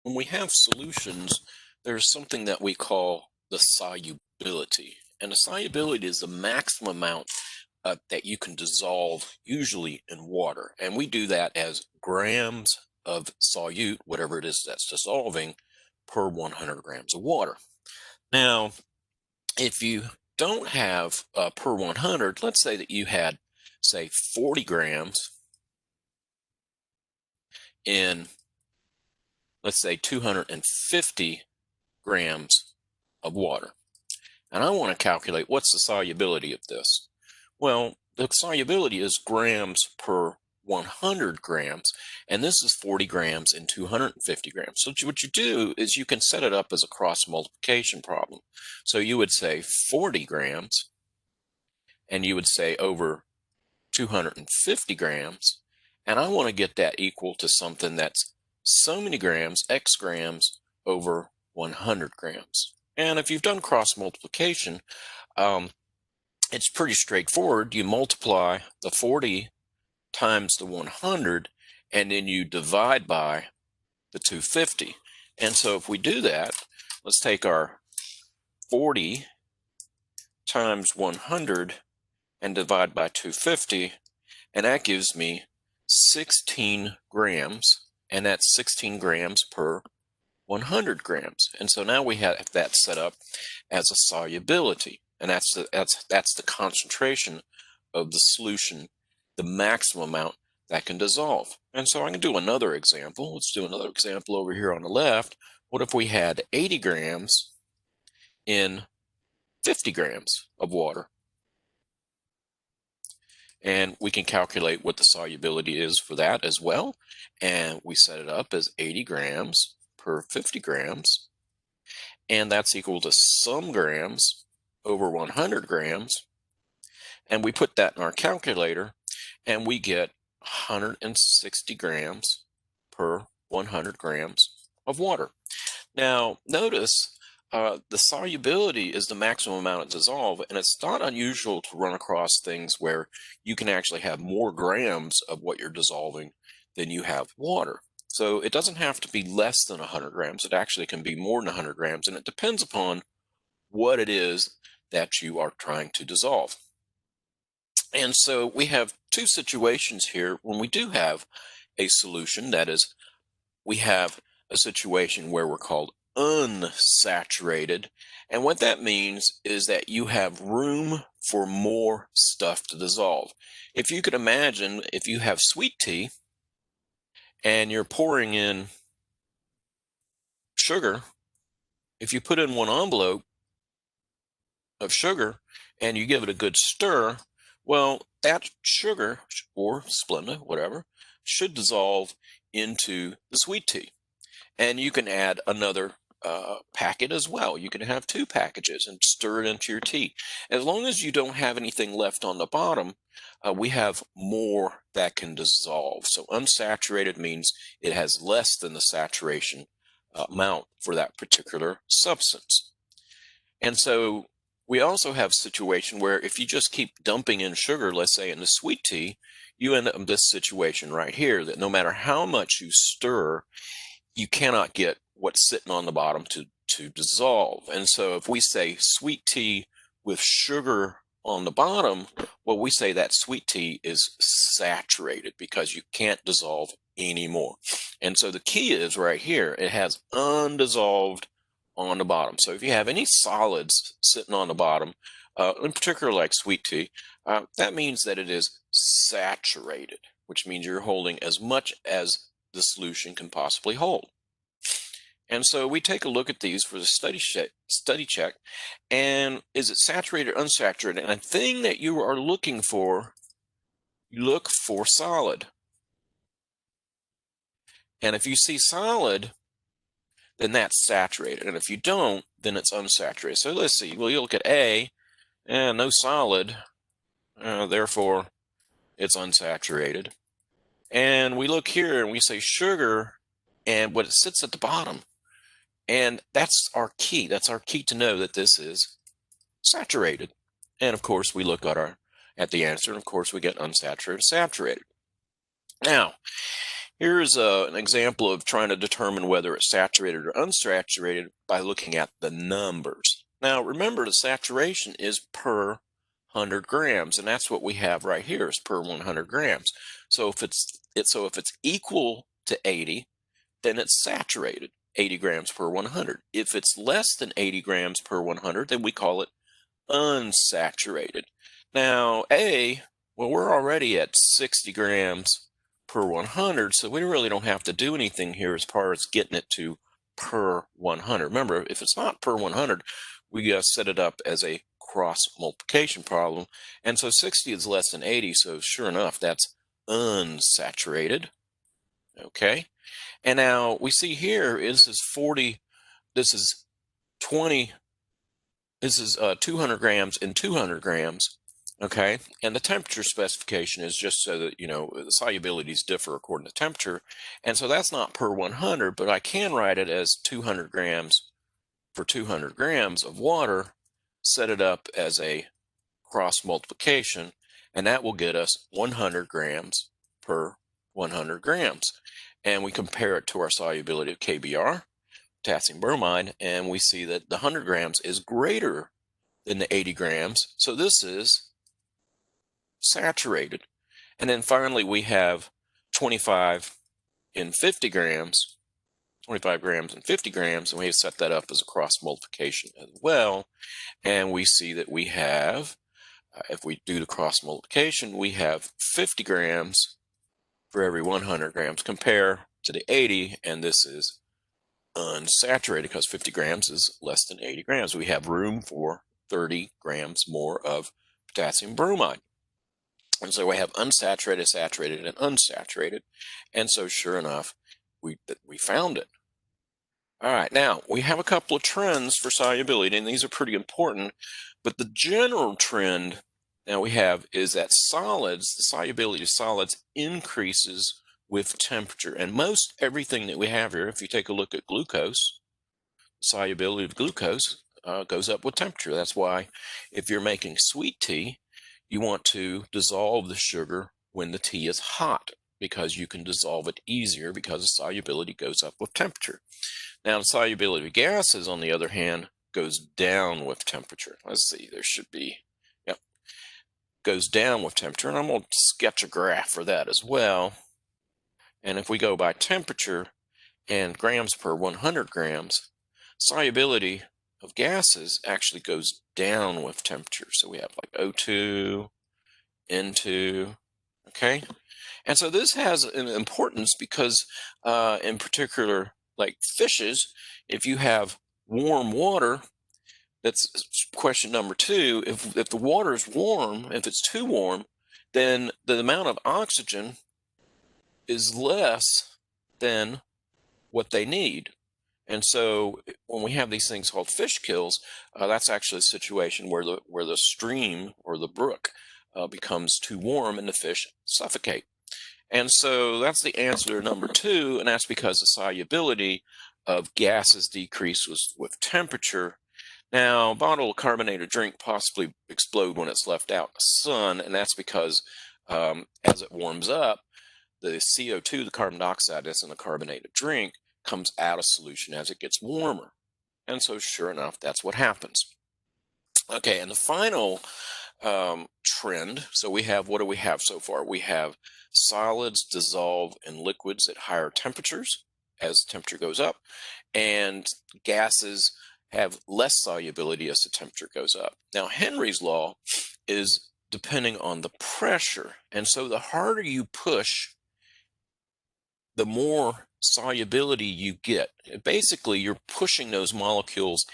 when we have solutions, there's something that we call the solubility. And the solubility is the maximum amount that you can dissolve, usually in water. And we do that as grams of solute, whatever it is that's dissolving, per 100 grams of water. Now, if you don't have per 100, let's say that you had, say, 40 grams in, let's say, 250 grams of water. And I want to calculate what's the solubility of this. Well, the solubility is grams per 100 grams, and this is 40 grams in 250 grams. So what you do is you can set it up as a cross multiplication problem. So you would say 40 grams, and you would say over 250 grams, and I want to get that equal to something that's so many grams, x grams, over 100 grams. And if you've done cross multiplication, it's pretty straightforward. You multiply the 40 times the 100, and then you divide by the 250. And so if we do that, let's take our 40 times 100 and divide by 250, and that gives me 16 grams, and that's 16 grams per 100 grams. And so now we have that set up as a solubility, and that's the concentration of the solution, the maximum amount that can dissolve. And so I'm going to do another example. Let's do another example over here on the left. What if we had 80 grams in 50 grams of water? And we can calculate what the solubility is for that as well. And we set it up as 80 grams per 50 grams. And that's equal to some grams over 100 grams. And we put that in our calculator, and we get 160 grams per 100 grams of water. Now, notice the solubility is the maximum amount of dissolve, and it's not unusual to run across things where you can actually have more grams of what you're dissolving than you have water. So it doesn't have to be less than 100 grams. It actually can be more than 100 grams, and it depends upon what it is that you are trying to dissolve. And so we have two situations here when we do have a solution. That is, we have a situation where we're called unsaturated. And what that means is that you have room for more stuff to dissolve. If you could imagine, if you have sweet tea and you're pouring in sugar, if you put in one envelope of sugar and you give it a good stir, well, that sugar, or Splenda, whatever, should dissolve into the sweet tea. And you can add another packet as well. You can have two packages and stir it into your tea. As long as you don't have anything left on the bottom, we have more that can dissolve. So unsaturated means it has less than the saturation amount for that particular substance. And so we also have a situation where if you just keep dumping in sugar, let's say in the sweet tea, you end up in this situation right here, that no matter how much you stir, you cannot get what's sitting on the bottom to dissolve. And so if we say sweet tea with sugar on the bottom, well, we say that sweet tea is saturated because you can't dissolve anymore. And so the key is right here, it has undissolved on the bottom. So if you have any solids sitting on the bottom, in particular like sweet tea, that means that it is saturated, which means you're holding as much as the solution can possibly hold. And so we take a look at these for the study check, and is it saturated or unsaturated? And a thing that you are looking for, you look for solid. And if you see solid, then that's saturated. And if you don't, then it's unsaturated. So let's see, well, you look at A, and no solid, therefore it's unsaturated. And we look here and we say sugar, and what it sits at the bottom. And that's our key. That's our key to know that this is saturated. And of course, we look at the answer, and of course, we get unsaturated, saturated. Now, Here's an example of trying to determine whether it's saturated or unsaturated by looking at the numbers. Now remember, the saturation is per 100 grams, and that's what we have right here is per 100 grams. So if it's equal to 80, then it's saturated, 80 grams per 100. If it's less than 80 grams per 100, then we call it unsaturated. Now, well, we're already at 60 grams per 100, so we really don't have to do anything here as far as getting it to per 100. Remember, if it's not per 100, we got to set it up as a cross multiplication problem. And so 60 is less than 80, so sure enough, that's unsaturated. Okay. And now we see here, this is 40, this is 20, this is 200 grams and 200 grams. Okay, and the temperature specification is just so that, you know, the solubilities differ according to temperature. And so that's not per 100, but I can write it as 200 grams for 200 grams of water, set it up as a cross multiplication, and that will get us 100 grams per 100 grams. And we compare it to our solubility of KBr, potassium bromide, and we see that the 100 grams is greater than the 80 grams. So this is saturated. And then finally we have 25 and 50 grams, 25 grams and 50 grams, and we have set that up as a cross multiplication as well. And we see that we have, if we do the cross multiplication, we have 50 grams for every 100 grams. Compare to the 80, and this is unsaturated because 50 grams is less than 80 grams. We have room for 30 grams more of potassium bromide. And so we have unsaturated, saturated, and unsaturated. And so sure enough, we found it. All right, now we have a couple of trends for solubility, and these are pretty important. But the general trend now we have is that solids, the solubility of solids increases with temperature. And most everything that we have here, if you take a look at glucose, solubility of glucose goes up with temperature. That's why if you're making sweet tea, you want to dissolve the sugar when the tea is hot, because you can dissolve it easier because the solubility goes up with temperature. Now, the solubility of gases, on the other hand, goes down with temperature. Let's see, there should be, yep, goes down with temperature. And I'm going to sketch a graph for that as well. And if we go by temperature and grams per 100 grams, solubility of gases actually goes down with temperature. So we have like O2, N2, okay? And so this has an importance because in particular, like fishes, if you have warm water, that's question number 2, if the water is warm, if it's too warm, then the amount of oxygen is less than what they need. And so when we have these things called fish kills, that's actually a situation where the stream or the brook becomes too warm and the fish suffocate. And so that's the answer to number 2, and that's because the solubility of gases decreases with temperature. Now, a bottle of carbonated drink possibly explode when it's left out in the sun, and that's because as it warms up, the CO2, the carbon dioxide that's in the carbonated drink, comes out of solution as it gets warmer. And so sure enough, that's what happens. Okay, and the final trend, so we have, what do we have so far? We have solids dissolve in liquids at higher temperatures as temperature goes up, and gases have less solubility as the temperature goes up. Now, Henry's law is depending on the pressure, and so the harder you push, the more solubility you get. Basically, you're pushing those molecules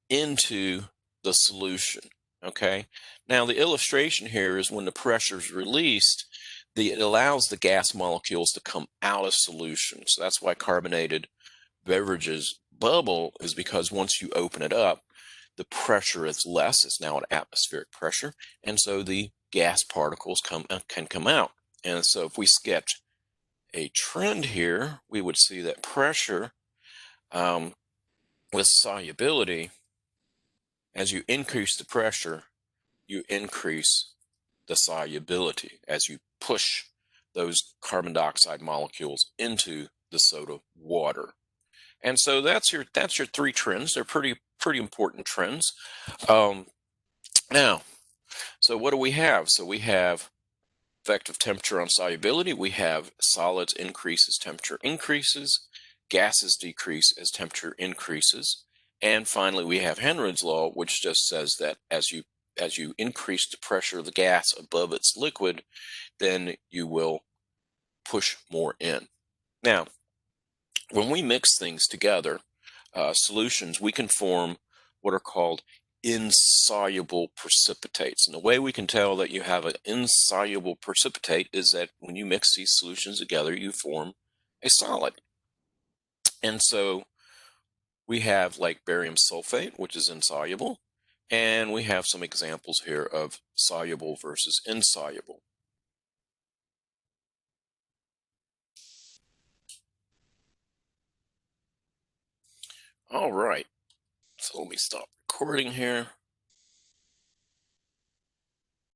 into the solution, okay? Now, the illustration here is when the pressure is released, it allows the gas molecules to come out of solution. So that's why carbonated beverages bubble, is because once you open it up, the pressure is less. It's now at atmospheric pressure, and so the gas particles can come out. And so if we sketch a trend here, we would see that pressure with solubility, as you increase the pressure, you increase the solubility as you push those carbon dioxide molecules into the soda water. And so that's your three trends. They're pretty important trends. Um, Now, so what do we have? So we have effective temperature on solubility. We have solids increase as temperature increases, gases decrease as temperature increases, and finally we have Henry's law, which just says that as you increase the pressure of the gas above its liquid, then you will push more in. Now, when we mix things together, solutions, we can form what are called insoluble precipitates. And the way we can tell that you have an insoluble precipitate is that when you mix these solutions together, you form a solid. And so we have like barium sulfate, which is insoluble, and we have some examples here of soluble versus insoluble. All right, so let me stop recording here.